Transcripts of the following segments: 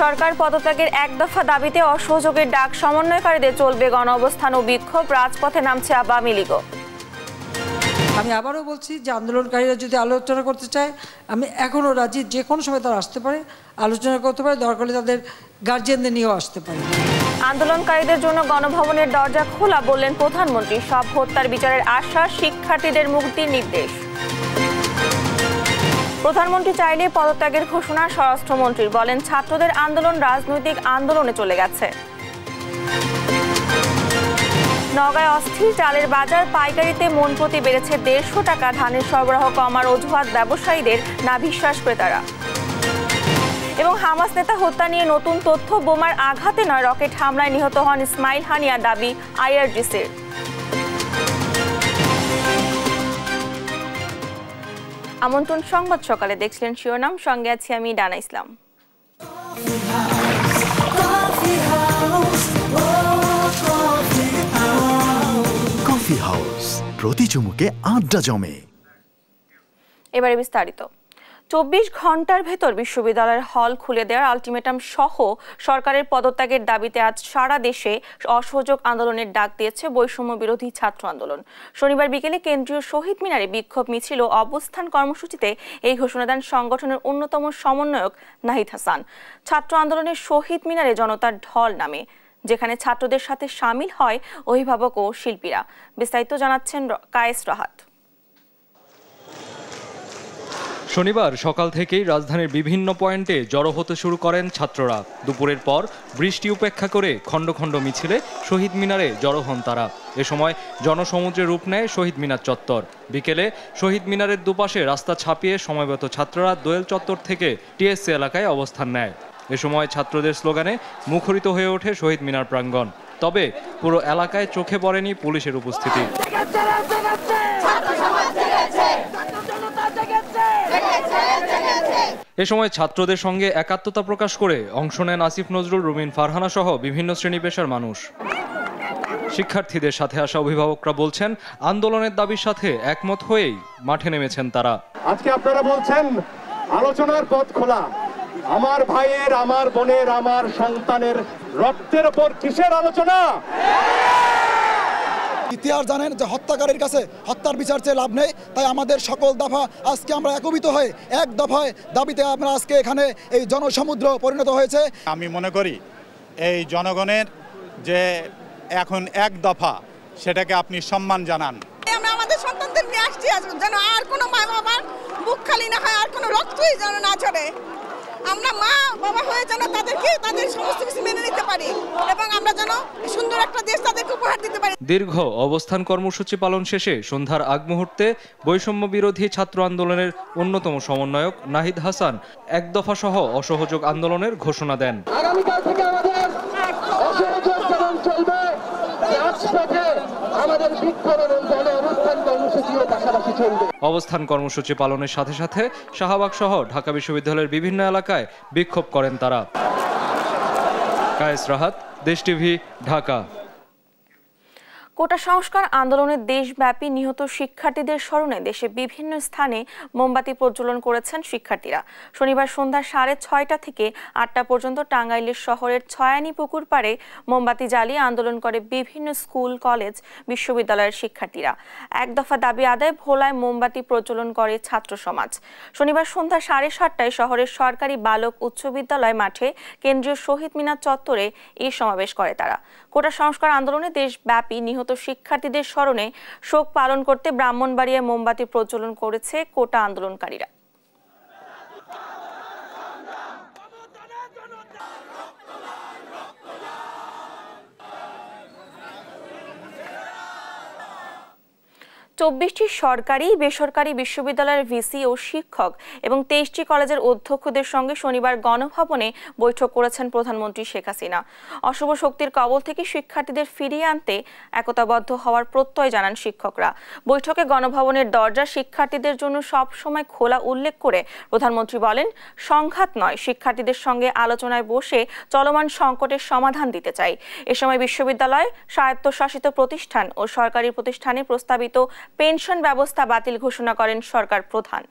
সরকার পদত্যাগের এক দফা দাবিতে অসহযোগের ডাক সমন্বয়কারীদের চলবে গণঅবস্থান ও বিক্ষোভ, রাজপথে নামছে আওয়ামী লীগও। আমি আবারও বলছি যে আন্দোলনকারীরা যদি আলোচনা করতে চায় আমি এখনও রাজি, যে কোনো সময় তারা আসতে পারে, আলোচনা করতে পারে, দরকার হলে তাদের গার্জিয়ানদের নিয়েও আসতে পারে। আন্দোলনকারীদের জন্য গণভবনের দরজা খোলা বললেন প্রধানমন্ত্রী। সব হত্যার বিচারের আশ্বাস, শিক্ষার্থীদের মুক্তির নির্দেশ। প্রধানমন্ত্রী চাইলে পদত্যাগের ঘোষণা স্বরাষ্ট্রমন্ত্রীর, বলেন ছাত্রদের আন্দোলন রাজনৈতিক আন্দোলনে চলে গেছে। নওগাঁয় অস্থির চালের বাজার, পাইকারিতে মন প্রতি বেড়েছে 150 টাকা। ধানের সরবরাহ কমার অজুহাত ব্যবসায়ীদের, না বিশ্বাস ক্রেতারা। এবং হামাস নেতা হত্যা নিয়ে নতুন তথ্য, বোমার আঘাতে নয় রকেট হামলায় নিহত হন ইসমাইল হানিয়া, দাবি আইআরজিসির। আমন্ত্রণ সংবাদ সকালে দেখছিলেন শিরোনাম, সঙ্গে আছি আমি ডানা ইসলাম। কফি হাউস, প্রতি চুমুকে আড্ডা জমে। এবারে বিস্তারিত। 24 ঘন্টার ভেতর বিশ্ববিদ্যালয়ের হল খুলে দেওয়ার আলটিমেটাম সহ সরকারের পদত্যাগের দাবিতে আজ সারা দেশে অসহযোগ আন্দোলনের ডাক দিয়েছে বৈষম্য বিরোধী ছাত্র আন্দোলন। শনিবার বিকেলে কেন্দ্রীয় শহীদ মিনারে বিক্ষোভ মিছিল ও অবস্থান কর্মসূচিতে এই ঘোষণা দেন সংগঠনের অন্যতম সমন্বয়ক নাহিদ হাসান। ছাত্র আন্দোলনের শহীদ মিনারে জনতার ঢল নামে, যেখানে ছাত্রদের সাথে সামিল হয় অভিভাবক ও শিল্পীরা। বিস্তারিত জানাচ্ছেন কায়েস রাহাত। শনিবার সকাল থেকেই রাজধানীর বিভিন্ন পয়েন্টে জড়ো হতে শুরু করেন ছাত্ররা। দুপুরের পর বৃষ্টি উপেক্ষা করে খণ্ড খণ্ড মিছিলে শহীদ মিনারে জড়ো হন তারা। এ সময় জনসমুদ্রে রূপ নেয় শহীদ মিনার চত্বর। বিকেলে শহীদ মিনারের দুপাশে রাস্তা ছাপিয়ে সমবেত ছাত্ররা দোয়েল চত্বর থেকে টিএসসি এলাকায় অবস্থান নেয়। এ সময় ছাত্রদের স্লোগানে মুখরিত হয়ে ওঠে শহীদ মিনার প্রাঙ্গণ। তবে পুরো এলাকায় চোখে পড়েনি পুলিশের উপস্থিতি। এ সময় ছাত্রদের সঙ্গে একাত্মতা প্রকাশ করে অংশ নেন আসিফ নজরুল, রুমিন ফারহানা সহ বিভিন্ন শ্রেণী পেশার মানুষ। শিক্ষার্থীদের সাথে আসা অভিভাবকরা বলছেন, আন্দোলনের দাবির সাথে একমত হয়েই মাঠে নেমেছেন তারা। আজকে আপনারা বলছেন আলোচনার পথ খোলা। আমার ভাইয়ের, আমার বোনের, আমার সন্তানের রক্তের উপর কিসের আলোচনা? ইতিহাস জানেন যে হত্যাকারীর কাছে হত্যার বিচার চেয়ে লাভ নেই। তাই আমাদের সকল দফা আজকে আমরা একত্রিত হয়ে এক দফায় দাবিতে আমরা আজকে এখানে এই জনসমুদ্র পরিণত হয়েছে। আমি মনে করি এই জনগণের যে এখন এক দফা, সেটাকে আপনি সম্মান জানান। আমরা আমাদের সন্তানদের নিয়ে আসছি যেন আর কোনো মা বাবার বুক খালি না হয়, আর কোনো রক্তই যেন না ঝরে। আমরা মা বাবা হয়ে যেন তাদেরকে তাদের সমস্ত কিছু মেনে নিতে পারি এবং আমরা যেন সুন্দর একটা দেশ তাদেরকে উপহার দিতে পারি। দীর্ঘ অবস্থান কর্মসূচি পালন শেষে সন্ধ্যার আগ মুহূর্তে বৈষম্য বিরোধী ছাত্র আন্দোলনের অন্যতম সমন্বয়ক নাহিদ হাসান এক দফা সহ অসহযোগ আন্দোলনের ঘোষণা দেন। আগামীকাল থেকে আমাদের অসহযোগ আন্দোলন চলবে। আমাদের বিক্ষোভ এবং অবস্থান কর্মসূচিও পাশাপাশি চলবে। অবস্থান কর্মসূচি পালনের সাথে সাথে শাহবাগ সহ ঢাকা বিশ্ববিদ্যালয়ের বিভিন্ন এলাকায় বিক্ষোভ করেন তারা। কায়েস রাহাত, দেশ টিভি, ঢাকা। কোটা সংস্কার আন্দোলনের দেশব্যাপী নিহত শিক্ষার্থীদের স্মরণে দেশে বিভিন্ন স্থানে মোমবাতি প্রজ্বলন করেছেন শিক্ষার্থীরা। শনিবার সন্ধ্যা 6:30 থেকে 8টা পর্যন্ত টাঙ্গাইলের শহরের ছয়ানি পুকুর পাড়ে মোমবাতি জ্বালিয়ে আন্দোলন করে বিভিন্ন স্কুল, কলেজ, বিশ্ববিদ্যালয়ের শিক্ষার্থীরা। এক দফা দাবি আদায় ভোলায় মোমবাতি প্রজ্বলন করে ছাত্র সমাজ। শনিবার সন্ধ্যা 7:30টায় শহরের সরকারি বালক উচ্চ বিদ্যালয় মাঠে কেন্দ্রীয় শহীদ মিনার চত্বরে এই সমাবেশ করে তারা। কোটা সংস্কার আন্দোলনে দেশব্যাপী নিহত শিক্ষার্থীদের স্মরণে শোক পালন করতে ব্রাহ্মণবাড়িয়ায় মোমবাতি প্রজ্বলন করেছে কোটা আন্দোলনকারীরা। চব্বিশটি সরকারি বেসরকারি বিশ্ববিদ্যালয়ের ভিসি ও শিক্ষক এবং 23টি কলেজের অধ্যক্ষদের সঙ্গে শনিবার গণভবনে বৈঠক করেছেন প্রধানমন্ত্রী শেখ হাসিনা। অশুভ শক্তির কবল থেকে শিক্ষার্থীদের ফিরিয়ে আনতে একতাবদ্ধ হওয়ার প্রত্যয় জানান শিক্ষকরা। বৈঠকে গণভবনের দরজা শিক্ষার্থীদের জন্য সব সময় খোলা উল্লেখ করে প্রধানমন্ত্রী বলেন, সংঘাত নয়, শিক্ষার্থীদের সঙ্গে আলোচনায় বসে চলমান সংকটের সমাধান দিতে চাই। এ সময় বিশ্ববিদ্যালয়, স্বায়ত্তশাসিত প্রতিষ্ঠান ও সরকারি প্রতিষ্ঠানে প্রস্তাবিত পেনশন ব্যবস্থা বাতিল ঘোষণা করেন সরকার প্রধান।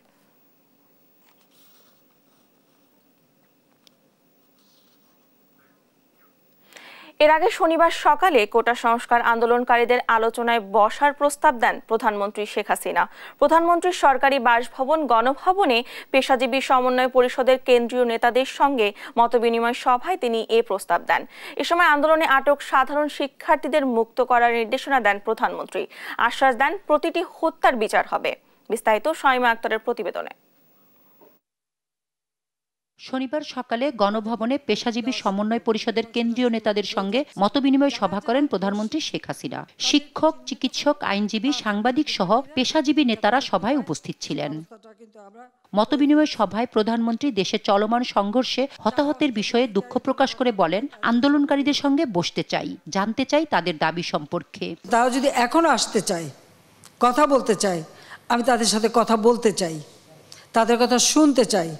এর আগে শনিবার সকালে কোটা সংস্কার আন্দোলনকারীদের আলোচনায় বসার প্রস্তাব দেন প্রধানমন্ত্রী শেখ হাসিনা। প্রধানমন্ত্রীর সরকারি বাসভবন গণভবনে পেশাজীবী সমন্বয় পরিষদের কেন্দ্রীয় নেতাদের সঙ্গে মতবিনিময় সভায় তিনি এ প্রস্তাব দেন। এ সময় আন্দোলনে আটক সাধারণ শিক্ষার্থীদের মুক্ত করার নির্দেশনা দেন প্রধানমন্ত্রী। আশ্বাস দেন প্রতিটি হত্যার বিচার হবে। বিস্তারিত শাইমা আক্তারের প্রতিবেদনে। শনিবার সকালে গণভবনে পেশাজীবী সমন্বয় পরিষদের কেন্দ্রীয় নেতাদের সঙ্গে মতবিনিময় সভা করেন প্রধানমন্ত্রী শেখ হাসিনা। শিক্ষক, চিকিৎসক, আইনজীবী, সাংবাদিক সহ পেশাজীবী নেতারা সভায় উপস্থিত ছিলেন। মতবিনিময় সভায় প্রধানমন্ত্রী দেশে চলমান সংঘর্ষে হতাহতের বিষয়ে দুঃখ প্রকাশ করে বলেন, আন্দোলনকারীদের সঙ্গে বসতে চাই, জানতে চাই তাদের দাবি সম্পর্কে। তারা যদি এখনো আসতে চায়, কথা বলতে চায়, আমি তাদের সাথে কথা বলতে চাই, তাদের কথা শুনতে চাই,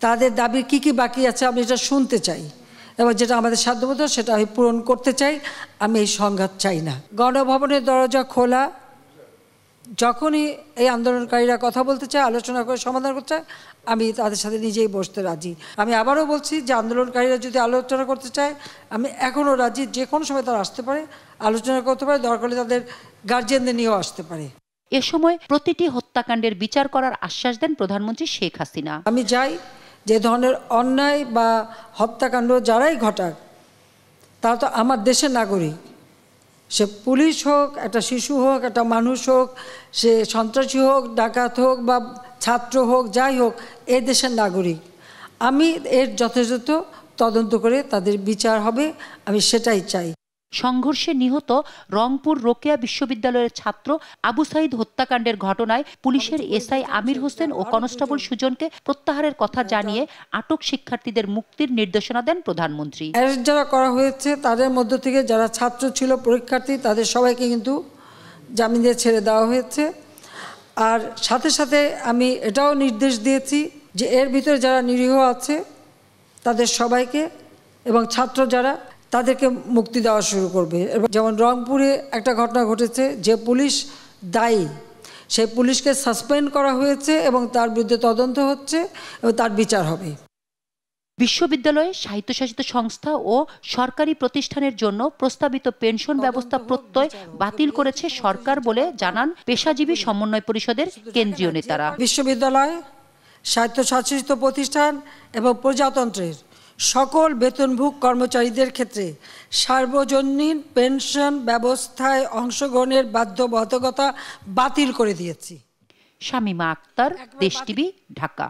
তাদের দাবি কি কি বাকি আছে আমি এটা শুনতে চাই, এবং যেটা আমাদের সাধ্যমতো সেটা আমি পূরণ করতে চাই। আমি এই সংঘাত চাই না। গণভবনের দরজা খোলা, যখনই এই আন্দোলনকারীরা কথা বলতে চায়, আলোচনা করে সমাধান করতে চায়, আমি তাদের সাথে নিজেই বসতে রাজি। আমি আবারও বলছি যে আন্দোলনকারীরা যদি আলোচনা করতে চায়, আমি এখনও রাজি। যে কোনো সময় তারা আসতে পারে, আলোচনা করতে পারে, দরকার হলে তাদের গার্জিয়ানদের নিয়েও আসতে পারে। এ সময় প্রতিটি হত্যাকাণ্ডের বিচার করার আশ্বাস দেন প্রধানমন্ত্রী শেখ হাসিনা। আমি চাই যে ধরনের অন্যায় বা হত্যাকাণ্ড যারাই ঘটাক, তারা তো আমার দেশের নাগরিক। সে পুলিশ হোক, একটা শিশু হোক, একটা মানুষ হোক, সে সন্ত্রাসী হোক, ডাকাত হোক বা ছাত্র হোক, যাই হোক, এ দেশের নাগরিক। আমি এর যথাযথ তদন্ত করে তাদের বিচার হবে, আমি সেটাই চাই। সংঘর্ষে নিহত রংপুর রোকেয়া বিশ্ববিদ্যালয়ের ছাত্র আবু সাইদ হত্যাকাণ্ডের ঘটনায় পুলিশের এসআই আমির হোসেন ও কনস্টেবল সুজনকে প্রত্যাহারের কথা জানিয়ে আটক শিক্ষার্থীদের মুক্তির নির্দেশনা দেন প্রধানমন্ত্রী। অ্যারেস্ট যারা করা হয়েছে তাদের মধ্য থেকে যারা ছাত্র ছিল, পরীক্ষার্থী, তাদের সবাইকে কিন্তু জামিন দিয়ে ছেড়ে দেওয়া হয়েছে। আর সাথে সাথে আমি এটাও নির্দেশ দিয়েছি যে এর ভিতরে যারা নিরীহ আছে তাদের সবাইকে, এবং ছাত্র যারা, তাদেরকে মুক্তি দেওয়া শুরু করবে। যেমন রংপুরে একটা ঘটনা ঘটেছে, যে পুলিশ দায়ী সেই পুলিশকে সাসপেন্ড করা হয়েছে এবং তার বিরুদ্ধে তদন্ত হচ্ছে এবং তার বিচার হবে। বিশ্ববিদ্যালয়ে স্বায়ত্তশাসিত সংস্থা ও সরকারি প্রতিষ্ঠানের জন্য প্রস্তাবিত পেনশন ব্যবস্থা প্রত্যয় বাতিল করেছে সরকার বলে জানান পেশাজীবী সমন্বয় পরিষদের কেন্দ্রীয় নেতারা। বিশ্ববিদ্যালয়, স্বায়ত্তশাসিত প্রতিষ্ঠান এবং প্রজাতন্ত্রের সকল বেতনভোগ কর্মচারীদের ক্ষেত্রে সার্বজনীন পেনশন ব্যবস্থায় অংশগ্রহণের বাধ্যবাধকতা বাতিল করে দিয়েছি। শামিমা আক্তার, দেশ টিভি, ঢাকা।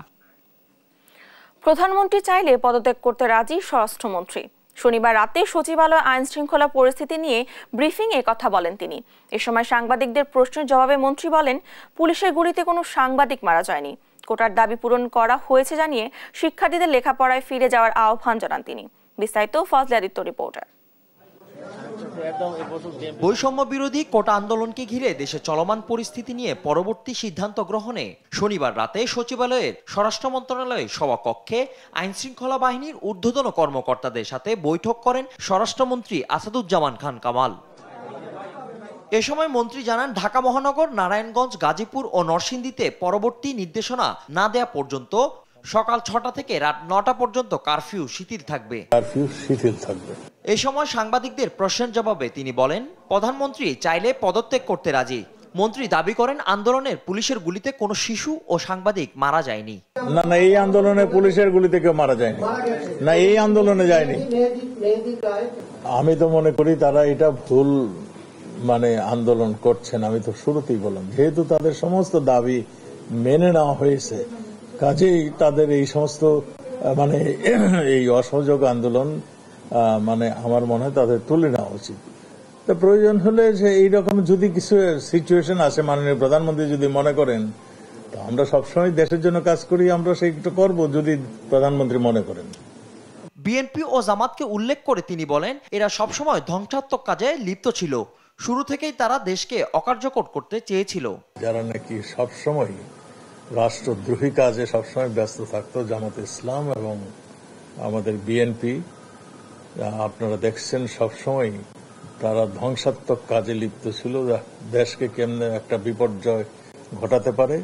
প্রধানমন্ত্রী চাইলে পদত্যাগ করতে রাজি স্বরাষ্ট্রমন্ত্রী। শনিবার রাতে সচিবালয় আইন শৃঙ্খলা পরিস্থিতি নিয়ে ব্রিফিং এ কথা বলেন তিনি। এ সময় সাংবাদিকদের প্রশ্নের জবাবে মন্ত্রী বলেন, পুলিশের গুলিতে কোনো সাংবাদিক মারা যায়নি। কোটার দাবি পূরণ করা হয়েছে জানিয়ে শিক্ষার্থীদের লেখাপড়ায় ফিরে যাওয়ার আহ্বান জানান তিনি। বিস্তারিত ফজলে আদিত্য রিপোর্টার। বৈষম্য বিরোধী কোটা আন্দোলনকে ঘিরে দেশে চলমান পরিস্থিতি নিয়ে পরবর্তী সিদ্ধান্ত গ্রহণে শনিবার রাতে সচিবালয়ের স্বরাষ্ট্র মন্ত্রণালয়ের সভাকক্ষে আইন শৃঙ্খলা বাহিনীর ঊর্ধ্বতন কর্মকর্তাদের সাথে বৈঠক করেন স্বরাষ্ট্রমন্ত্রী আসাদুজ্জামান খান কামাল। এ সময় মন্ত্রী জানান, ঢাকা মহানগর, নারায়ণগঞ্জ, গাজীপুর ও নরসিংদীতে পরবর্তী নির্দেশনা না দেয়া পর্যন্ত সকাল 6টা থেকে রাত 9টা পর্যন্ত কারফিউ শিথিল থাকবে। এই সময় সাংবাদিকদের প্রশ্নের জবাবে তিনি বলেন, প্রধানমন্ত্রী চাইলে পদত্যাগ করতে রাজি। মন্ত্রী দাবি করেন, আন্দোলনের পুলিশের গুলিতে কোনো শিশু ও সাংবাদিক মারা যায়নি। না, এই আন্দোলনে পুলিশের গুলিতে কেউ মারা যায়নি, না এই আন্দোলনে যায়নি। আমি তো মনে করি তারা এটা ভুল আন্দোলন করছেন। আমি তো শুরুতেই বললাম, যেহেতু তাদের সমস্ত দাবি মেনে নেওয়া হয়েছে, কাজেই তাদের এই সমস্ত এই অসহযোগ আন্দোলন আমার মনে হয় তাদের তুলে নেওয়া উচিত। তো প্রয়োজন হলে যে এইরকম যদি কিছু সিচুয়েশন আসে, মাননীয় প্রধানমন্ত্রী যদি মনে করেন, তো আমরা সবসময় দেশের জন্য কাজ করি, আমরা সেইটা করব যদি প্রধানমন্ত্রী মনে করেন। বিএনপি ও জামাতকে উল্লেখ করে তিনি বলেন, এরা সবসময় ধ্বংসাত্মক কাজে লিপ্ত ছিল। শুরু থেকেই তারা দেশকে অকার্যকর করতে চেয়েছিল। যারা নাকি সবসময় রাষ্ট্রদ্রোহী কাজে সবসময় ব্যস্ত থাকতো, জামাতে ইসলাম এবং আমাদের বিএনপি, আপনারা দেখছেন সবসময় তারা ধ্বংসাত্মক কাজে লিপ্ত ছিল। দেশকে কেমনে একটা বিপর্যয় ঘটাতে পারে।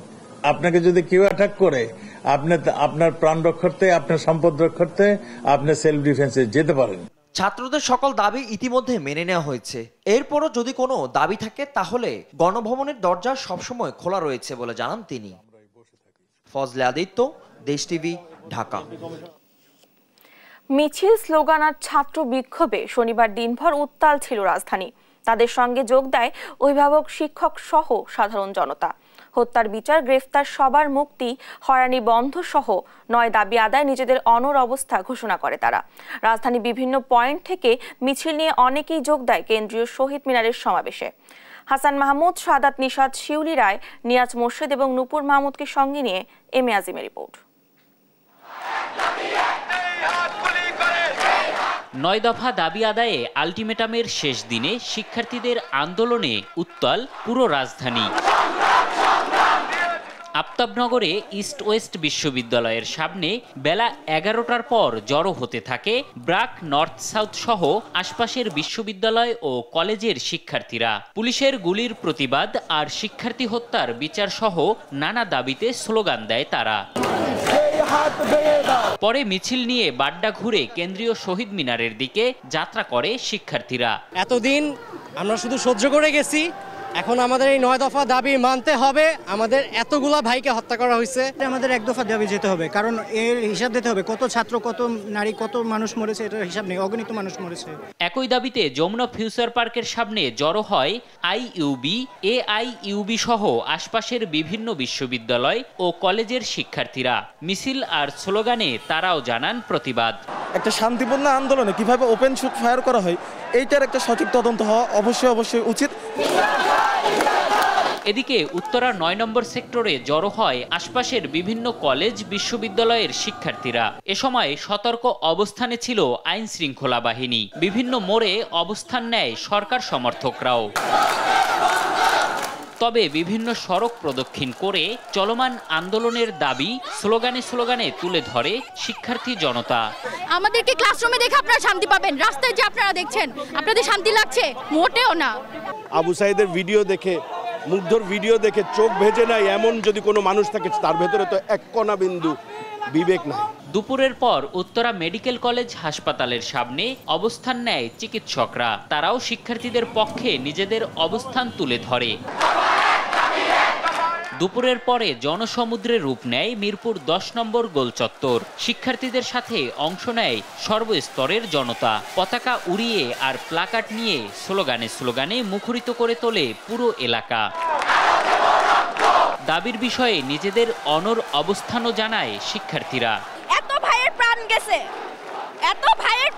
আপনাকে যদি কেউ অ্যাটাক করে, আপনি আপনার প্রাণ রক্ষার্থে, আপনার সম্পদ রক্ষার্থে আপনি সেলফ ডিফেন্সে যেতে পারেন। ছাত্রদের সকল দাবি ইতিমধ্যে মেনে নেওয়া হয়েছে। এরপরও যদি কোনো দাবি থাকে তাহলে গণভবনের দরজা সবসময় খোলা রয়েছে বলে জানান তিনি। ফজলে আদিত্য, দেশ টিভি, ঢাকা। মিছিল, স্লোগান আর ছাত্র বিক্ষোভে শনিবার দিনভর উত্তাল ছিল রাজধানী। তাদের সঙ্গে যোগ দেয় অভিভাবক, শিক্ষক সহ সাধারণ জনতা। হত্যার বিচার, গ্রেফতার, সবার মুক্তি, হয়রানি বন্ধ সহ 9 দাবি আদায় নিজেদের অনড় অবস্থা ঘোষণা করে তারা। রাজধানী বিভিন্ন পয়েন্ট থেকে মিছিল নিয়ে অনেকেই যোগ দেয় কেন্দ্রীয় শহীদ মিনারের সমাবেশে। হাসান মাহমুদ, সাদাত নিশাত, শিউলি রায়, নিয়াজ মোর্শেদ এবং নূপুর মাহমুদকে সঙ্গে নিয়ে এম এ আজিমের রিপোর্ট। 9 দফা দাবি আদায়ে আলটিমেটামের শেষ দিনে শিক্ষার্থীদের আন্দোলনে উত্তাল পুরো রাজধানী। আফতাবনগরে ইস্ট ওয়েস্ট বিশ্ববিদ্যালয়ের সামনে বেলা 11টার পর জড়ো হতে থাকে ব্রাক, নর্থ সাউথ সহ আশপাশের বিশ্ববিদ্যালয় ও কলেজের শিক্ষার্থীরা। পুলিশের গুলির প্রতিবাদ আর শিক্ষার্থী হত্যার বিচার সহ নানা দাবিতে স্লোগান দেয় তারা। পরে মিছিল নিয়ে বাড্ডা ঘুরে কেন্দ্রীয় শহীদ মিনারের দিকে যাত্রা করে শিক্ষার্থীরা। এতদিন আমরা শুধু সহ্য করে গেছি, এখন আমাদের এই 9 দফা দাবি মানতে হবে। আমাদের এতগুলা ভাইকে হত্যা করা হয়েছে, আমাদের 1 দফা দাবি যেতে হবে, কারণ এর হিসাব দিতে হবে কত ছাত্র, কত নারী, কত মানুষ মরেছে, এটার হিসাব নেই, অগণিত মানুষ মরেছে। একই দাবিতে যমুনা ফিউচার পার্কের সামনে জড়ো হয় আইইউবি, এআইইউবি সহ আশপাশের বিভিন্ন বিশ্ববিদ্যালয় ও কলেজের শিক্ষার্থীরা। মিছিল আর স্লোগানে তারাও জানান প্রতিবাদ। একটা শান্তিপূর্ণ আন্দোলনে কিভাবে ওপেন শুট ফায়ার করা হয়, এইটার একটা সঠিক তদন্ত হওয়া অবশ্যই উচিত। এদিকে উত্তরা 9 নম্বর সেক্টরে জড়ো হয় আশপাশের বিভিন্ন কলেজ, বিশ্ববিদ্যালয়ের শিক্ষার্থীরা। এ সময় সতর্ক অবস্থানে ছিল আইন শৃঙ্খলা বাহিনী। বিভিন্ন মোড়ে অবস্থান নেয় সরকার সমর্থকরাও। তবে বিভিন্ন সড়ক প্রদক্ষিণ করে চলমান আন্দোলনের দাবি স্লোগানে তুলে ধরে শিক্ষার্থী জনতা। আমাদেরকে ক্লাসরুমে দেখে আপনারা শান্তি পাবেন, রাস্তায় যে আপনারা দেখছেন আপনাদের শান্তি লাগছে? মোটেও না। আবু সাইদের ভিডিও দেখে, মুগ্ধর ভিডিও দেখে চোখ ভেজে নাই এমন যদি কোনো মানুষ থাকে, তার ভেতরে তো এক কণা বিন্দু বিবেক নাই। দুপুরের পর উত্তরা মেডিকেল কলেজ হাসপাতালের সামনে অবস্থান নেয় চিকিৎসকরা। তারাও শিক্ষার্থীদের পক্ষে নিজেদের অবস্থান তুলে ধরে। দুপুরের পরে জনসমুদ্রে রূপ নেয় মিরপুর 10 নম্বর গোল চত্বর। শিক্ষার্থীদের সাথে অংশ নেয় সর্বস্তরের জনতা। পতাকা উড়িয়ে আর প্লাকার্ড নিয়ে স্লোগানে মুখরিত করে তোলে পুরো এলাকা। দাবির বিষয়ে নিজেদের অনড় অবস্থানও জানায় শিক্ষার্থীরা। এত ভাইয়ের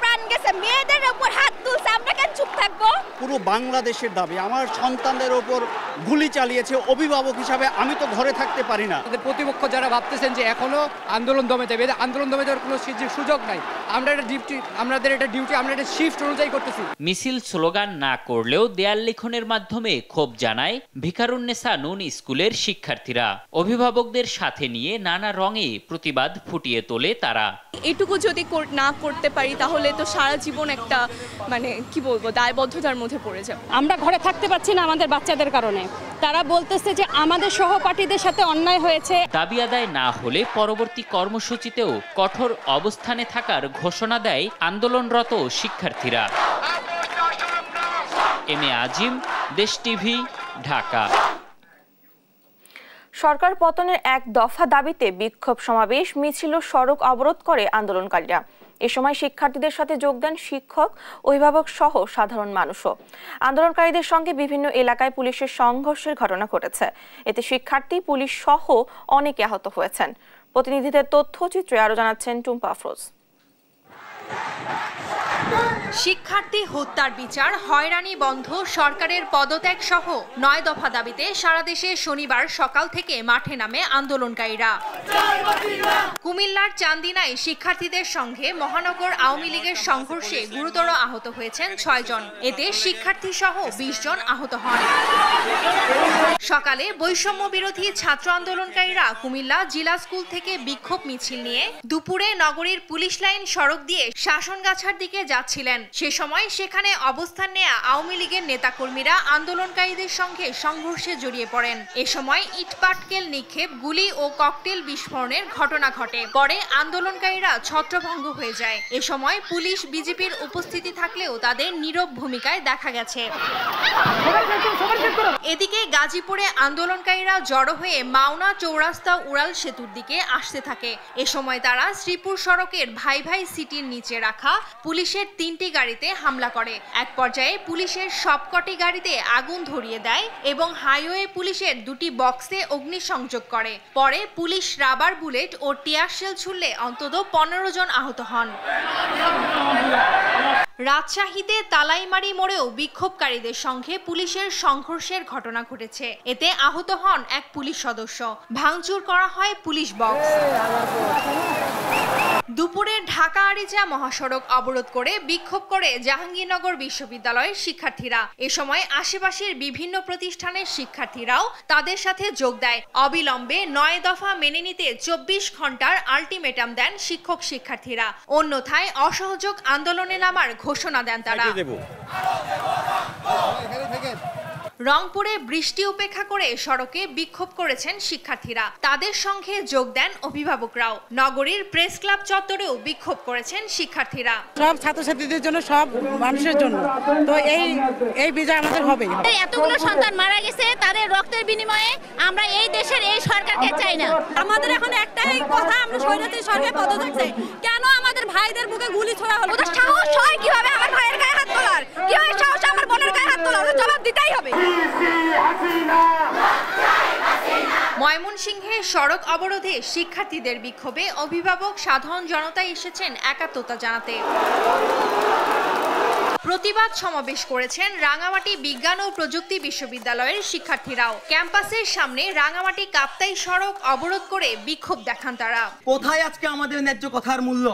প্রাণ গেছে, মেয়েদের উপর হাত তুলছে, আমরা কেন চুপ থাকবো? পুরো বাংলাদেশের দাবি। আমার সন্তানদের উপর গুলি চালিয়েছে, অভিভাবক হিসাবে আমি তো ঘরে থাকতে পারি না। প্রতিপক্ষ যারা ভাবতেছেন যে এখনো আন্দোলন দমে যাবে, আন্দোলন দমে যাওয়ার কোনো সুযোগ নাই। আমাদের এটা ডিউটি, আমরা এটা শিফট অনুযায়ী করতেছি। মিছিল, স্লোগান না করলেও দেয়াল লিখনের মাধ্যমে ক্ষোভ জানায় ভিকারুন্নেসা নুন স্কুলের শিক্ষার্থীরা। অভিভাবকদের সাথে নিয়ে নানা রঙে প্রতিবাদ ফুটিয়ে তোলে তারা। এটুকু যদি না করতে পারি তাহলে তো সারা জীবন একটা কি বলবো, দায়বদ্ধতার মধ্যে পড়ে যাব। আমরা ঘরে থাকতে পারছি না আমাদের বাচ্চাদের কারণে। তারা বলতেছে যে আমাদের সহপাঠীদের সাথে অন্যায় হয়েছে। দাবি আদায় না হলে পরবর্তী কর্মসূচিতেও কঠোর অবস্থানে থাকার ঘোষণা দেয় আন্দোলনরত শিক্ষার্থীরা। এম এ আজিম, দেশ টিভি, ঢাকা। সরকার পতনের 1 দফা দাবিতে বিক্ষোভ সমাবেশ, মিছিল ও সড়ক অবরোধ করে আন্দোলনকারীরা। এ সময় শিক্ষার্থীদের সাথে যোগ দেন শিক্ষক, অভিভাবক সহ সাধারণ মানুষও। আন্দোলনকারীদের সঙ্গে বিভিন্ন এলাকায় পুলিশের সংঘর্ষের ঘটনা ঘটেছে। এতে শিক্ষার্থী, পুলিশ সহ অনেকে আহত হয়েছেন। প্রতিনিধিদের তথ্যচিত্রে আরো জানাচ্ছেন টুম্পা আফরোজ। শিক্ষার্থী হত্যার বিচার, হয়রানি বন্ধ, সরকারের পদত্যাগ সহ 9 দফা দাবিতে সারা দেশে শনিবার সকাল থেকে মাঠে নামে আন্দোলনকারীরা। কুমিল্লার চান্দিনায় শিক্ষার্থীদের সঙ্গে মহানগর আওয়ামী লীগের সংঘর্ষে গুরুতর আহত হয়েছেন 6 জন। এতে শিক্ষার্থী সহ 20 জন আহত হন। সকালে বৈষম্য বিরোধী ছাত্র আন্দোলনকারীরা কুমিল্লা জিলা স্কুল থেকে বিক্ষোভ মিছিল নিয়ে দুপুরে নগরীর পুলিশ লাইন সড়ক দিয়ে শাসনগাছার দিকে যাচ্ছিলেন। সে সময় সেখানে অবস্থান নেয়া আওয়ামী লীগের নেতাকর্মীরা আন্দোলনকারীদের সঙ্গে সংঘর্ষে জড়িয়ে পড়েন। এ সময় ইটপাটকেল নিক্ষেপ, গুলি ও ককটেল বিস্ফোরণের ঘটনা ঘটে। পরে আন্দোলনকারীরা ছত্রভঙ্গ হয়ে যায়। এ সময় পুলিশ বিজেপির উপস্থিতি থাকলেও তাদের নীরব ভূমিকায় দেখা গেছে। এদিকে গাজীপুরে আন্দোলনকারীরা জড়ো হয়ে মাওনা চৌরাস্তা উড়াল সেতুর দিকে আসতে থাকে। এ সময় তারা শ্রীপুর সড়কের ভাই ভাই সিটির নিচে রাখা পুলিশের 3টি গাড়িতে হামলা করে। এক পর্যায়ে পুলিশের সবকটি গাড়িতে আগুন ধরিয়ে দেয় এবং হাইওয়ে পুলিশের 2টি বক্সে অগ্নিসংযোগ করে। পরে পুলিশ রাবার বুলেট ও টিয়ার শেল ছুড়লে অন্তত 15 জন আহত হন। রাজশাহীতে তালাইমারি মোড়েও বিক্ষোভকারীদের সঙ্গে পুলিশের সংঘর্ষের ঘটনা ঘটেছে। এতে আহত হন এক পুলিশ সদস্য। ভাঙচুর করা হয় পুলিশ বক্স। দুপুরে ঢাকা আরিচা মহাসড়ক অবরোধ করে বিক্ষোভ করে জাহাঙ্গীরনগর বিশ্ববিদ্যালয়ের শিক্ষার্থীরা। এ সময় আশেপাশের বিভিন্ন প্রতিষ্ঠানের শিক্ষার্থীরাও তাদের সাথে যোগ দেয়। অবিলম্বে 9 দফা মেনে নিতে 24 ঘন্টার আলটিমেটাম দেন শিক্ষক শিক্ষার্থীরা। অন্যথায় অসহযোগ আন্দোলনে নামার ঘোষণা দেন তারা। রংপুরে বৃষ্টি উপেক্ষা করে সড়কে বিক্ষোভ করেছেন শিক্ষার্থীরা। তাদের সঙ্গে যোগ দেন অভিভাবকরাও। নগরীর প্রেস ক্লাব চত্বরেও বিক্ষোভ করেছেন শিক্ষার্থীরা। সব ছাত্রছাত্রীদের জন্য, সব মানুষের জন্য তো এই বিজয় আমাদের হবে। এতগুলো সন্তান মারা গেছে, তাদের রক্তের বিনিময়ে আমরা এই দেশের এই সরকারকে চাই না। আমাদের এখন একটাই কথা, আমরা স্বৈরাচারী সরকার পদত্যাগ চাই। কেন আমাদের ভাইদের বুকে গুলি ছোড়া হলো? ওদের সাহস হয় কিভাবে আমার ভাইয়ের গায়ে হাত তোলার? কিভাবে সাহস আমার বোনের গায়ে হাত তোলার? ওদের জবাব দিতেই হবে। ময়মনসিংহে সড়ক অবরোধে শিক্ষার্থীদের বিক্ষোভে অভিভাবক সাধারণ জনতা এসেছেন একাত্মতা জানাতে। প্রতিবাদ সমাবেশ করেছেন রাঙামাটি বিজ্ঞান ও প্রযুক্তি বিশ্ববিদ্যালয়ের শিক্ষার্থীরাও। ক্যাম্পাসের সামনে রাঙামাটি কাপ্তাই সড়ক অবরোধ করে বিক্ষোভ দেখান তারা। কোথায় আজকে আমাদের ন্যায্য কথার মূল্য?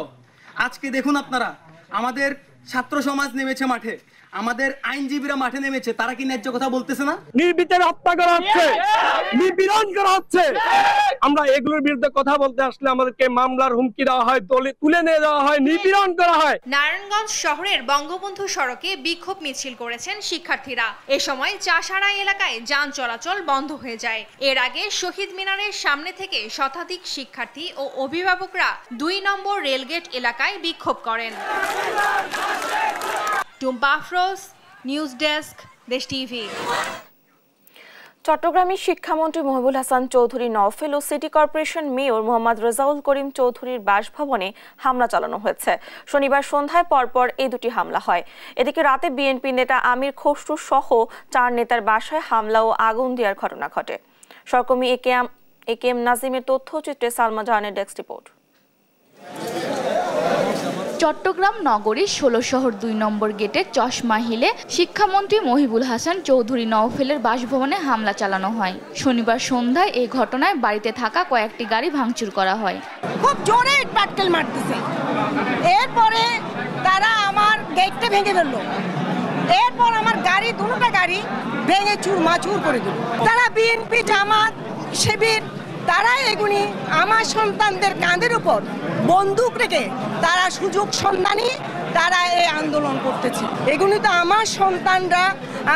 আজকে দেখুন আপনারা, আমাদের ছাত্র সমাজ নেমেছে মাঠে, আমাদের আইনজীবীরা মাঠে নেমেছে, তারা কি ন্যায্য কথা বলতেছে না? নির্বিচারে হত্যা করা হচ্ছে, নিপীড়ন করা হচ্ছে। আমরা এগুলোর বিরুদ্ধে কথা বলতে আসলে আমাদেরকে মামলার হুমকি দেওয়া হয়, তুলে নিয়ে যাওয়া হয়, নিপীড়ন করা হয়। নারায়ণগঞ্জ শহরের বঙ্গবন্ধু সড়কে বিক্ষোভ মিছিল করেছেন শিক্ষার্থীরা। এ সময় চাষাড়া এলাকায় যান চলাচল বন্ধ হয়ে যায়। এর আগে শহীদ মিনারের সামনে থেকে শতাধিক শিক্ষার্থী ও অভিভাবকরা 2 নম্বর রেলগেট এলাকায় বিক্ষোভ করেন। Tumpa Afroz, news desk, Desh TV. চট্টগ্রামের শিক্ষামন্ত্রী মহিবুল হাসান চৌধুরী নওফেল ও city corporation mayor Mohammad Rezaul Karim চৌধুরীর বাসভবনে হামলা চালানো হয়েছে। শনিবার সন্ধ্যায় পরপর এই 2টি হামলা হয়। এদিকে রাতে বিএনপি নেতা আমির খসরু সহ 4 নেতার বাসায় হামলা ও আগুন দেওয়ার ঘটনা ঘটে। সহকর্মী একেএম নাজিমের তথ্যচিত্রে সালমা জাহানের ডেস্ক রিপোর্ট। চট্টগ্রাম নগরীর 16 শহর 2 নম্বর গেটে চশমা হিলে শিক্ষামন্ত্রী মহিবুল হাসান চৌধুরী নওফেলের বাসভবনে হামলা চালানো হয়। শনিবার সন্ধ্যায় এই ঘটনায় বাড়িতে থাকা কয়েকটি গাড়ি ভাঙচুর করা হয়। খুব জোরে পাটকেল মারতেছে, এরপরে তারা আমার গেটটা ভেঙে ফেললো, এরপর আমার গাড়ি, 2টা গাড়ি ভেঙে চুরমাচুর করে দিল। তারা বিএনপি, জামাত, শিবির, তারা এগুলি আমার সন্তানদের কাঁধের উপর বন্দুক রেখে তারা সুযোগ সন্ধানী তারা এই আন্দোলন করতেছে। এগুলি তো আমার সন্তানরা,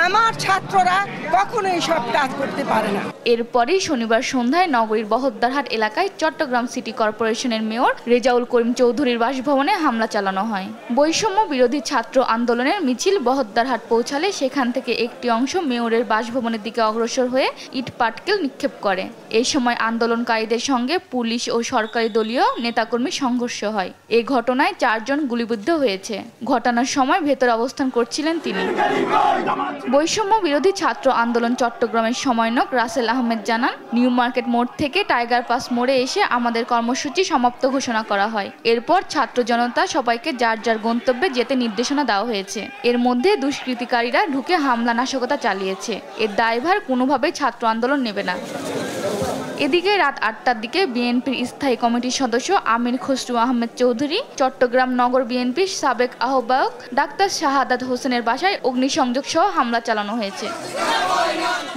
আমার ছাত্ররা কখনো এইসব কাজ করতে পারে না। এরপরই শনিবার সন্ধ্যায় নগরীর বহদ্দারহাট এলাকায় চট্টগ্রাম সিটি কর্পোরেশনের মেয়র রেজাউল করিম চৌধুরীর বাসভবনে হামলা চালানো হয়। বৈষম্য বিরোধী ছাত্র আন্দোলনের মিছিল বহদ্দারহাট পৌঁছালে সেখান থেকে একটি অংশ মেয়রের বাসভবনের দিকে অগ্রসর হয়ে ইট পাটকেল নিক্ষেপ করে। এই সময় আন্দোলনকারীদের সঙ্গে পুলিশ ও সরকারি দলীয় নেতাকর্মী সংঘর্ষ হয়। এই ঘটনায় 4 জন গুলিবিদ্ধ হয়েছে। ঘটনার সময় ভেতরে অবস্থান করছিলেন তিনি। বৈষম্য বিরোধী ছাত্র আন্দোলন চট্টগ্রামের সমন্বয়ক রাসেল আহমেদ জানান, নিউ মার্কেট মোড় থেকে টাইগার পাস মোড়ে এসে আমাদের কর্মসূচি সমাপ্ত ঘোষণা করা হয়। এরপর ছাত্র জনতা সবাইকে যার যার গন্তব্যে যেতে নির্দেশনা দেওয়া হয়েছে। এর মধ্যে দুষ্কৃতিকারীরা ঢুকে হামলা নাশকতা চালিয়েছে। এর দায়ভার কোনোভাবেই ছাত্র আন্দোলন নেবে না। এদিকে রাত 8টার দিকে বিএনপির স্থায়ী কমিটির সদস্য আমির খসরু আহমেদ চৌধুরী, চট্টগ্রাম নগর বিএনপির সাবেক আহ্বায়ক ডাক্তার শাহাদাত হোসেনের বাসায় অগ্নিসংযোগ সহ হামলা চালানো হয়েছে।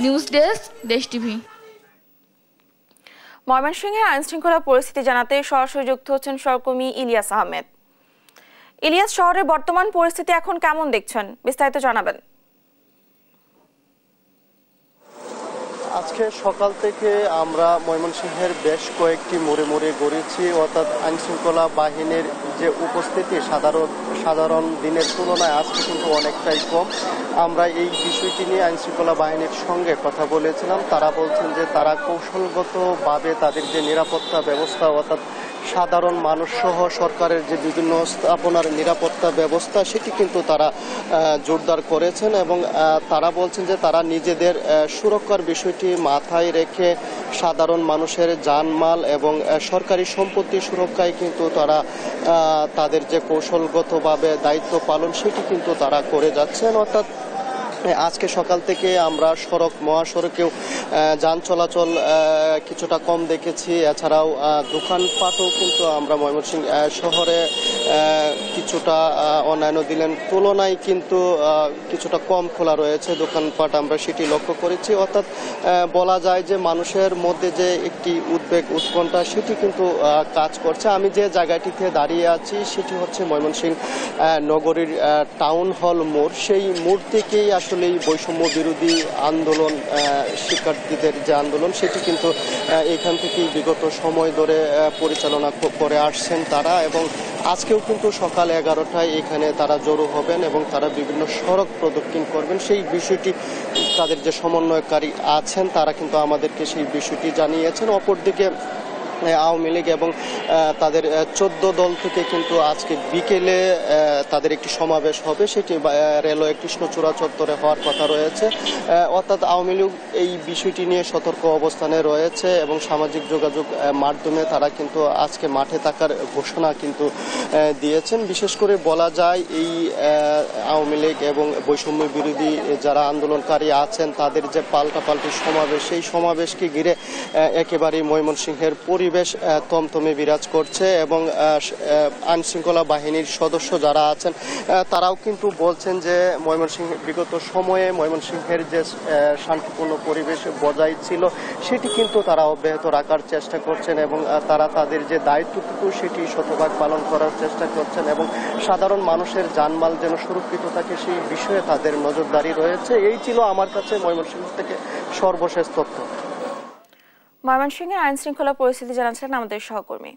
News desk, Desh TV. ময়মনসিংহে আইনশৃঙ্খলা পরিস্থিতি জানাতে সরাসরি যুক্ত হচ্ছেন সহকর্মী ইলিয়াস আহমেদ। ইলিয়াস, শহরের বর্তমান পরিস্থিতি এখন কেমন দেখছেন, বিস্তারিত জানাবেন। আজকে সকাল থেকে আমরা ময়মনসিংহের বেশ কয়েকটি মোড়ে মোড়ে ঘুরেছি, অর্থাৎ আইনশৃঙ্খলা বাহিনীর যে উপস্থিতি সাধারণ দিনের তুলনায় আজকে কিন্তু অনেকটাই কম। আমরা এই বিষয়টি নিয়ে আইনশৃঙ্খলা বাহিনীর সঙ্গে কথা বলেছিলাম। তারা বলছেন যে তারা কৌশলগতভাবে তাদের যে নিরাপত্তা ব্যবস্থা, অর্থাৎ সাধারণ মানুষ সহ সরকারের যে বিভিন্ন স্থাপনার নিরাপত্তা ব্যবস্থা, সেটি কিন্তু তারা জোরদার করেছেন এবং তারা বলছেন যে তারা নিজেদের সুরক্ষার বিষয়টি মাথায় রেখে সাধারণ মানুষের জানমাল এবং সরকারি সম্পত্তি সুরক্ষায় কিন্তু তারা তাদের যে কৌশলগতভাবে দায়িত্ব পালন সেটি কিন্তু তারা করে যাচ্ছেন। অর্থাৎ আজকে সকাল থেকে আমরা মহাসড়কেও যান চলাচল কিছুটা কম দেখেছি। এছাড়াও দোকানপাটও কিন্তু আমরা ময়মনসিংহ শহরে কিছুটা অন্যান্য দিনের তুলনায় কিন্তু কিছুটা কম খোলা রয়েছে দোকানপাট, আমরা সেটি লক্ষ্য করেছি। অর্থাৎ বলা যায় যে মানুষের মধ্যে যে একটি উদ্বেগ উৎকণ্ঠা সেটি কিন্তু কাজ করছে। আমি যে জায়গাটিতে দাঁড়িয়ে আছি সেটি হচ্ছে ময়মনসিংহ নগরীর টাউন হল মোড়। সেই মোড় থেকেই আসলে বৈষম্য বিরোধী আন্দোলন, শিক্ষার্থীদের যে আন্দোলন সেটি কিন্তু এখান থেকেই বিগত সময় ধরে পরিচালনা করে আসছেন তারা, এবং আজকেও কিন্তু সকাল 11টায় এখানে তারা জড়ো হবেন এবং তারা বিভিন্ন সড়ক প্রদক্ষিণ করবেন। সেই বিষয়টি তাদের যে সমন্বয়কারী আছেন তারা কিন্তু আমাদেরকে সেই বিষয়টি জানিয়েছেন। অপরদিকে আওয়ামী লীগ এবং তাদের 14 দল থেকে কিন্তু আজকে বিকেলে তাদের একটি সমাবেশ হবে, সেটি রেলওয়ে কৃষ্ণচূড়া চত্বরে হওয়ার কথা রয়েছে। অর্থাৎ আওয়ামী লীগ এই বিষয়টি নিয়ে সতর্ক অবস্থানে রয়েছে এবং সামাজিক যোগাযোগ মাধ্যমে তারা কিন্তু আজকে মাঠে থাকার ঘোষণা কিন্তু দিয়েছেন। বিশেষ করে বলা যায় এই আওয়ামী লীগ এবং বৈষম্য বিরোধী যারা আন্দোলনকারী আছেন তাদের যে পাল্টাপাল্টি সমাবেশ, সেই সমাবেশকে ঘিরে একেবারেই ময়মনসিংহের পরিবেশ তমতমে বিরাজ করছে এবং আইনশৃঙ্খলা বাহিনীর সদস্য যারা আছেন তারাও কিন্তু বলছেন যে বিগত সময়ে ময়মনসিংহের যে শান্তিপূর্ণ পরিবেশ বজায় ছিল সেটি কিন্তু তারা অব্যাহত রাখার চেষ্টা করছেন এবং তারা তাদের যে দায়িত্বটুকু সেটি শতভাগ পালন করার চেষ্টা করছেন এবং সাধারণ মানুষের জানমাল যেন সুরক্ষিত থাকে সেই বিষয়ে তাদের নজরদারি রয়েছে। এই ছিল আমার কাছে ময়মনসিংহ থেকে সর্বশেষ তথ্য। ময়মনসিংহের আইন শৃঙ্খলা পরিস্থিতি জানাচ্ছেন আমাদের সহকর্মী।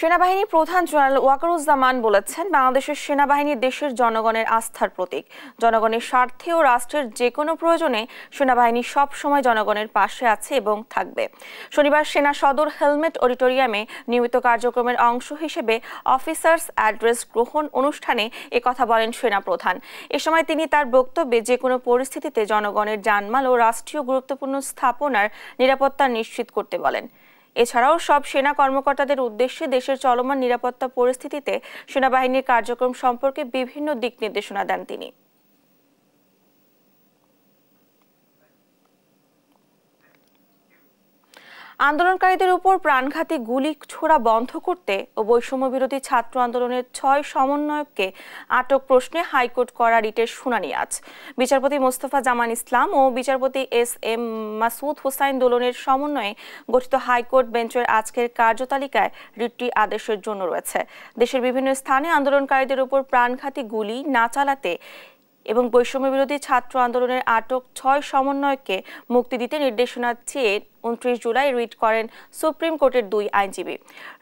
সেনাবাহিনী প্রধান জেনারেল ওয়াকারুজ্জামান বলেছেন, বাংলাদেশের সেনাবাহিনী দেশের জনগণের আস্থার প্রতীক। জনগণের স্বার্থে ও রাষ্ট্রের যে কোনো প্রয়োজনে সেনাবাহিনী সব সময় জনগণের পাশে আছে এবং থাকবে। শনিবার সেনা সদর হেলমেট অডিটোরিয়ামে নিয়মিত কার্যক্রমের অংশ হিসেবে অফিসার্স অ্যাড্রেস গ্রহণ অনুষ্ঠানে একথা বলেন সেনা প্রধান। এ সময় তিনি তার বক্তব্যে যে কোনো পরিস্থিতিতে জনগণের জানমাল ও রাষ্ট্রীয় গুরুত্বপূর্ণ স্থাপনার নিরাপত্তা নিশ্চিত করতে বলেন। এছাড়াও সব সেনা কর্মকর্তাদের উদ্দেশ্যে দেশের চলমান নিরাপত্তা পরিস্থিতিতে সেনাবাহিনীর কার্যক্রম সম্পর্কে বিভিন্ন দিক নির্দেশনা দেন তিনি। আন্দোলনকারীদের উপর প্রাণঘাতী গুলি ছোড়া বন্ধ করতে ও বৈষম্য বিরোধী ছাত্র আন্দোলনের 6 সমন্বয়ককে আটক প্রশ্নে হাইকোর্ট করা রিটের শুনানি আজ। বিচারপতি মোস্তফা জামান ইসলাম ও বিচারপতি SM মাসুদ হোসাইন দোলনের সমন্বয়ে গঠিত হাইকোর্ট বেঞ্চের আজকের কার্যতালিকায় রিটটি আদেশের জন্য রয়েছে। দেশের বিভিন্ন স্থানে আন্দোলনকারীদের উপর প্রাণঘাতী গুলি না চালাতে এবং বৈষম্য বিরোধী ছাত্র আন্দোলনের আটক 6 সমন্বয়ককে মুক্তি দিতে নির্দেশনা চেয়ে 29 জুলাই রিট করেন সুপ্রিম কোর্টের 2 আইনজীবী।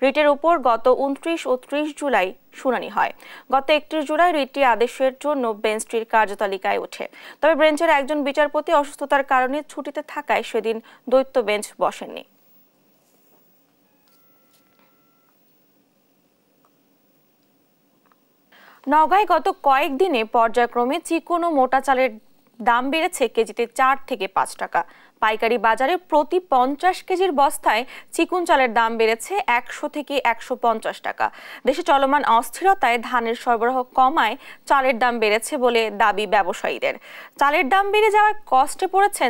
রিটের উপর গত 29 ও 30 জুলাই শুনানি হয়। গত 31 জুলাই রিটটি আদেশের জন্য বেঞ্চটির কার্যতালিকায় ওঠে। তবে বেঞ্চের একজন বিচারপতি অসুস্থতার কারণে ছুটিতে থাকায় সেদিন দ্বৈত বেঞ্চ বসেননি। নওগাঁয় গত কয়েকদিনে পর্যায়ক্রমে চিকন ও মোটা চালের দাম বেড়েছে কেজিতে 4 থেকে 5 টাকা। পাইকারি বাজারে প্রতি 50 কেজির বস্তায় চিকন চালের দাম বেড়েছে 100 থেকে 150 টাকা। দেশে চলমান অস্থিরতায় ধানের সরবরাহ কমায় চালের দাম বেড়েছে বলে দাবি ব্যবসায়ীদের। চালের দাম বেড়ে যাওয়ায় কষ্টে পড়েছেন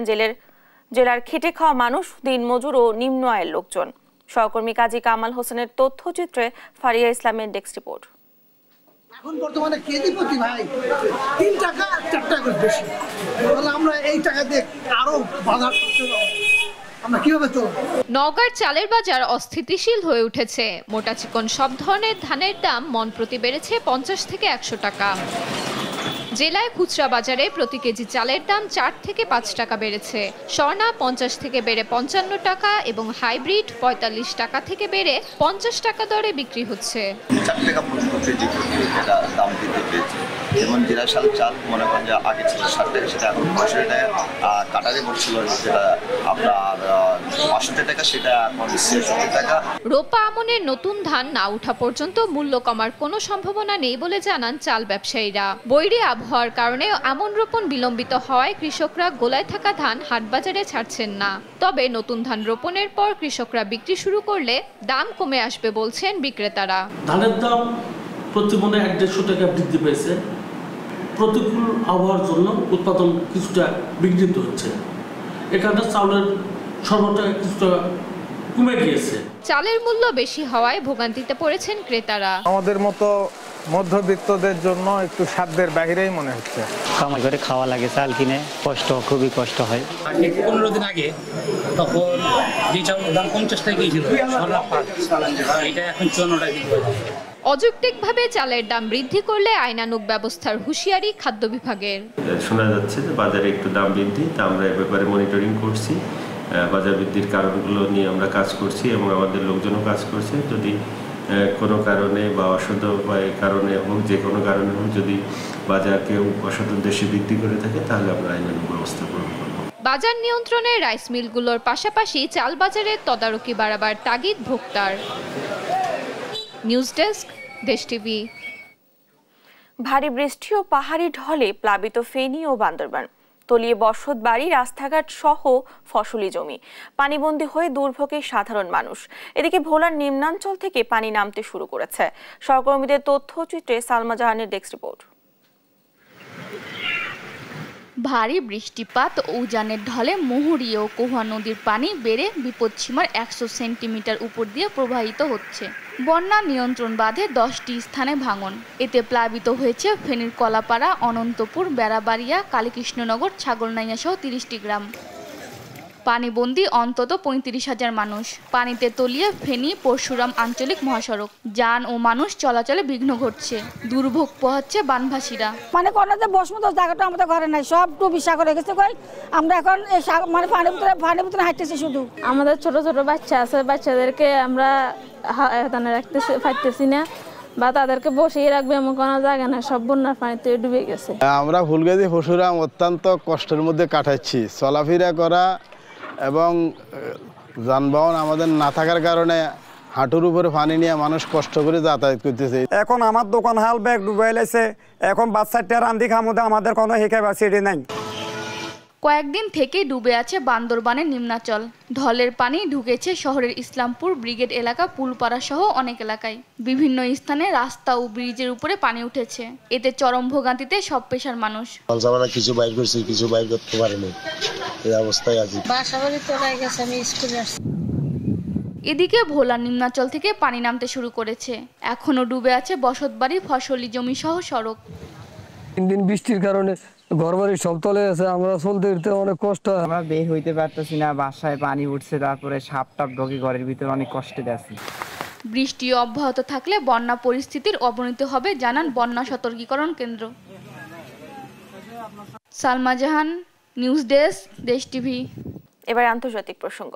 জেলার খেটে খাওয়া মানুষ, দিনমজুর ও নিম্ন আয়ের লোকজন। সহকর্মী কাজী কামাল হোসেনের তথ্যচিত্রে ফারিয়া ইসলামের ডেস্ক রিপোর্ট। এখন বর্তমানে কেজি প্রতি ভাই 3 টাকা 4 টাকা বেশি, তাহলে আমরা এই টাকা দিয়ে আরো বাজার করতে যাব। আমরা কিভাবে চলব? নওগাঁর চালের বাজার অস্থিতিশীল হয়ে উঠেছে। মোটা চিকন সব ধরনের ধানের দাম মন প্রতি বেড়েছে 50 থেকে 100 টাকা। জেলায় খুচরা বাজারে প্রতি কেজি চালের দাম 4 থেকে 5 টাকা বেড়েছে। স্বর্ণা 50 থেকে বেড়ে 55 টাকা এবং হাইব্রিড 45 টাকা থেকে বেড়ে 50 টাকা দরে বিক্রি হচ্ছে। 4 টাকা পর্যন্ত কেজি এটা দাম বৃদ্ধি পেয়েছে। যেমন জেলা শাল চাল মনে করেন যে আগে ছিল 60 টাকা, সেটা এখন 65 টাকা। আর কাটারি বলছিল যেটা আপনার 65 টাকা, সেটা এখন 66 টাকা। রোপা আমনের নতুন ধান না ওঠা পর্যন্ত মূল্য কমার কোনো সম্ভাবনা নেই বলে জানান চাল ব্যবসায়ীরা। বৈরী আবহাওয়ার কারণে আমন রোপণ বিলম্বিত হওয়ায় কৃষকরা গোলায় থাকা ধান হাটবাজারে ছাড়ছেন না। তবে নতুন ধান রোপণের পর কৃষকরা বিক্রি শুরু করলে দাম কমে আসবে বলছেন বিক্রেতারা। ধানের দাম প্রতি মনে 150 টাকা বৃদ্ধি পেয়েছে। প্রতিকূল আবহাওয়ার জন্য উৎপাদন কিছুটা বিঘ্নিত হচ্ছে। এখানে চাউলের সর্বটা কিছুটা কমে গিয়েছে। চালের মূল্য বেশি হওয়ায় ভোগান্তিতে পড়েছেন ক্রেতারা। আমাদের মতো মধ্যবিত্তদের জন্য একটু সাধ্যের বাহিরেই মনে হচ্ছে। কামাই করে খাওয়া লাগে, চাল কিনে খুবই কষ্ট হয়। 15 দিন আগে তখন যে চাউলের দাম 50 টাকা ছিল, এটা এখন 54 টাকা। অযৌক্তিকভাবে চালের দাম বৃদ্ধি করলে আইনানুগ ব্যবস্থার হুঁশিয়ারি খাদ্য বিভাগের। শোনা যাচ্ছে যে বাজারে একটু দাম বৃদ্ধি, তা আমরা এ ব্যাপারে মনিটরিং করছি। বাজার বৃদ্ধির কারণগুলো নিয়ে আমরা কাজ করছি এবং আমাদের লোকজনও কাজ করছে। যদি কোনো কারণে বা অসৎ কারণে হোক, যে কোনো কারণে হোক, যদি বাজার কেউ অসৎ উদ্দেশ্যে বৃদ্ধি করে থাকে তাহলে আমরা আইনানুগ ব্যবস্থা গ্রহণ করব। বাজার নিয়ন্ত্রণে রাইস মিলগুলোর পাশাপাশি চাল বাজারের তদারকি বাড়াবার তাগিদ ভোক্তার। News desk, Desh TV. ভারী বৃষ্টি ও পাহাড়ি ঢলে প্লাবিত ফেনী ও বান্দরবান। তলিয়ে বসত বাড়ি, রাস্তাঘাট সহ ফসলি জমি। পানিবন্দী হয়ে দুর্ভোগে সাধারণ মানুষ। এদিকে ভোলার নিম্নাঞ্চল থেকে পানি নামতে শুরু করেছে। সহকর্মীদের তথ্যচিত্রে সালমা জাহানের ডেস্ক রিপোর্ট। ভারী বৃষ্টিপাত ও উজানের ঢলে মুহুরী ও কোহা নদীর পানি বেড়ে বিপদসীমার 100 সেন্টিমিটার উপর দিয়ে প্রবাহিত হচ্ছে। বন্যা নিয়ন্ত্রণ বাঁধে 10টি স্থানে ভাঙন। এতে প্লাবিত হয়েছে ফেনীর কলাপাড়া, অনন্তপুর, বেড়াবাড়িয়া, কালীকৃষ্ণনগর, ছাগলনাইয়া সহ 30টি গ্রাম। পানিবন্দী অন্তত 35,000 মানুষ। পানিতে তলিয়ে ফেনী পরশুরাম আঞ্চলিক মহাসড়ক। যান ও মানুষ চলাচলে বিঘ্ন ঘটছে। দুর্ভোগ পোহাচ্ছে বানভাসীরা। মানে কোনো যে বসমত জায়গাটা আমাদের ঘরে নাই, সব ডুবি সাগর হয়ে গেছে। আমরা এখন মানে পানির ভিতরে হাঁটতেছি শুধু। আমাদের ছোট ছোট বাচ্চা আছে, বাচ্চাদেরকে আমরা রাখতেছি পারতেছি না, বা তাদেরকে বসিয়ে রাখবে এমন কোনো জায়গা না, সব বন্যার পানিতে ডুবে গেছে। আমরা ফুলগাজী পরশুরাম অত্যন্ত কষ্টের মধ্যে কাটাচ্ছি। চলাফেরা করা এবং যানবাহন আমাদের না থাকার কারণে হাঁটুর উপরে পানি নিয়ে মানুষ কষ্ট করে যাতায়াত করতেছে। এখন আমার দোকান হাল ব্যাগ ডুবাই লাইছে। এখন বাচ্চাটা রান্ধি খামোদে আমাদের কোনো হিকাই বা সিঁড়ি নাই। কয়েকদিন থেকে ডুবে আছে বান্দরবানের নিম্নাচল। ঢলের পানি ঢুকেছে শহরের ইসলামপুর ব্রিগেড এলাকা, পুলপাড়া সহ অনেক এলাকায়। বিভিন্ন স্থানে রাস্তা ও ব্রিজের উপরে পানি উঠেছে। এতে চরম ভোগান্তিতে সব পেশার মানুষ। কিছু বাইর করছি, কিছু বাইর করতে পারেনি, এই অবস্থায় আছি। বাসাবাড়ি তোলাই গেছে, আমি স্কুলে আসছি। এদিকে ভোলার নিম্নাচল থেকে পানি নামতে শুরু করেছে। এখনো ডুবে আছে বসতবাড়ি, ফসলি জমি সহ সড়ক। 3 দিন বৃষ্টির কারণে ঘরবাড়ি সব তলে আছে, আমরা চলতে ফিরতে অনেক কষ্ট। আমরা বের হইতে পারতেছি না, বাসায় পানি উঠছে, তারপরে সাপ টাপ ঢোকে ঘরের ভিতরে, অনেক কষ্টে আছি। বৃষ্টি অব্যাহত থাকলে বন্যা পরিস্থিতির অবনতি হবে জানান বন্যা সতর্কীকরণ কেন্দ্র। সালমা জাহান, নিউজ ডেস্ক, দেশ টিভি। এবার আন্তর্জাতিক প্রসঙ্গ।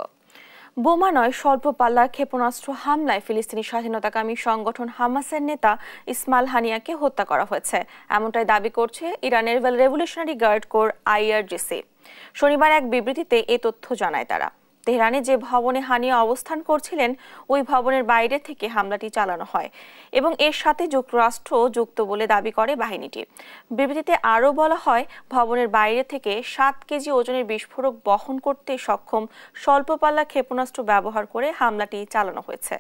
বোমা নয়, স্বল্প পাল্লার ক্ষেপণাস্ত্র হামলায় ফিলিস্তিনি স্বাধীনতাকামী সংগঠন হামাসের নেতা ইসমাইল হানিয়াকে হত্যা করা হয়েছে, এমনটাই দাবি করছে ইরানের রেভলিউশনারি গার্ড কোর IRGC। শনিবার এক বিবৃতিতে এ তথ্য জানায় তারা। তেহরানে যে ভবনে হানিয়া অবস্থান করছিলেন, ওই ভবনের বাইরে থেকে হামলাটি চালানো হয় এবং এর সাথে যুক্তরাষ্ট্র যুক্ত বলে দাবি করে বাহিনীটি। বিবৃতিতে আরও বলা হয়, ভবনের বাইরে থেকে 7 কেজি ওজনের বিস্ফোরক বহন করতে সক্ষম স্বল্প পাল্লা ক্ষেপণাস্ত্র ব্যবহার করে হামলাটি চালানো হয়েছে।